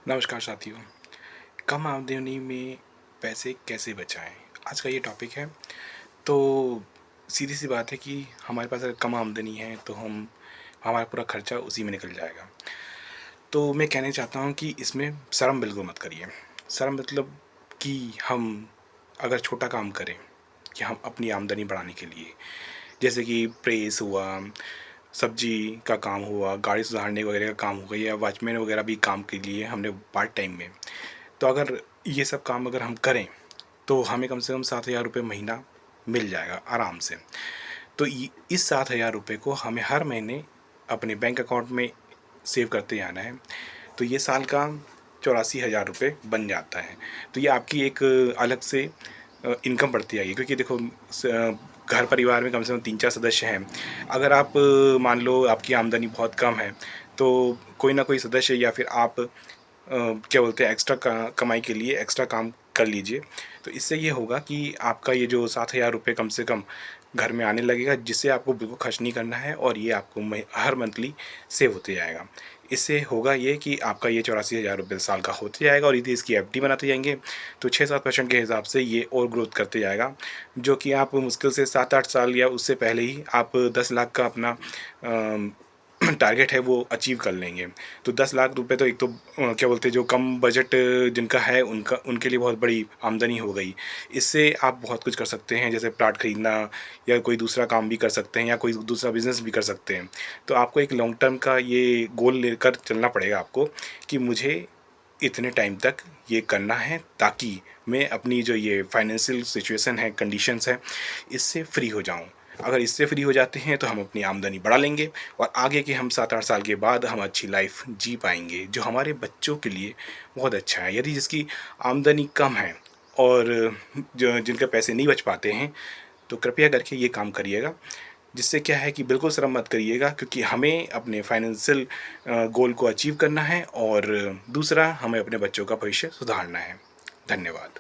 नमस्कार साथियों। कम आमदनी में पैसे कैसे बचाएं, आज का ये टॉपिक है। तो सीधी सी बात है कि हमारे पास अगर कम आमदनी है तो हम हमारा पूरा खर्चा उसी में निकल जाएगा। तो मैं कहना चाहता हूँ कि इसमें शर्म बिल्कुल मत करिए। शर्म मतलब कि हम अगर छोटा काम करें कि हम अपनी आमदनी बढ़ाने के लिए, जैसे कि प्रेस हुआ, सब्जी का काम हुआ, गाड़ी सुधारने वगैरह का काम हुआ, या वॉचमैन वगैरह भी काम के लिए हमने पार्ट टाइम में, तो अगर ये सब काम अगर हम करें तो हमें कम से कम 7,000 रुपये महीना मिल जाएगा आराम से। तो इस 7,000 रुपये को हमें हर महीने अपने बैंक अकाउंट में सेव करते जाना है। तो ये साल का 84,000 रुपये बन जाता है। तो ये आपकी एक अलग से इनकम बढ़ती जाएगी, क्योंकि देखो घर परिवार में कम से कम 3-4 सदस्य हैं। अगर आप मान लो आपकी आमदनी बहुत कम है, तो कोई ना कोई सदस्य या फिर आप क्या बोलते हैं एक्स्ट्रा कमाई के लिए एक्स्ट्रा काम कर लीजिए। तो इससे ये होगा कि आपका ये जो 7,000 रुपये कम से कम घर में आने लगेगा, जिससे आपको बिल्कुल खर्च नहीं करना है, और ये आपको हर मंथली सेव होते जाएगा। इससे होगा ये कि आपका ये 84,000 रुपये साल का होते जाएगा, और यदि इसकी एफडी बनाते जाएंगे तो 6-7% के हिसाब से ये और ग्रोथ करते जाएगा, जो कि आप मुश्किल से 7-8 साल या उससे पहले ही आप 10 लाख का अपना टारगेट है वो अचीव कर लेंगे। तो 10 लाख रुपए तो एक तो क्या बोलते हैं जो कम बजट जिनका है उनका उनके लिए बहुत बड़ी आमदनी हो गई। इससे आप बहुत कुछ कर सकते हैं, जैसे प्लाट खरीदना, या कोई दूसरा काम भी कर सकते हैं, या कोई दूसरा बिज़नेस भी कर सकते हैं। तो आपको एक लॉन्ग टर्म का ये गोल लेकर चलना पड़ेगा आपको, कि मुझे इतने टाइम तक ये करना है, ताकि मैं अपनी जो ये फाइनेंशियल सिचुएशन है, कंडीशंस है, इससे फ्री हो जाऊँ। अगर इससे फ्री हो जाते हैं तो हम अपनी आमदनी बढ़ा लेंगे, और आगे के हम 7-8 साल के बाद हम अच्छी लाइफ जी पाएंगे, जो हमारे बच्चों के लिए बहुत अच्छा है। यदि जिसकी आमदनी कम है और जो जिनके पैसे नहीं बच पाते हैं, तो कृपया करके ये काम करिएगा। जिससे क्या है कि बिल्कुल शर्म मत करिएगा, क्योंकि हमें अपने फाइनेंशियल गोल को अचीव करना है, और दूसरा हमें अपने बच्चों का भविष्य सुधारना है। धन्यवाद।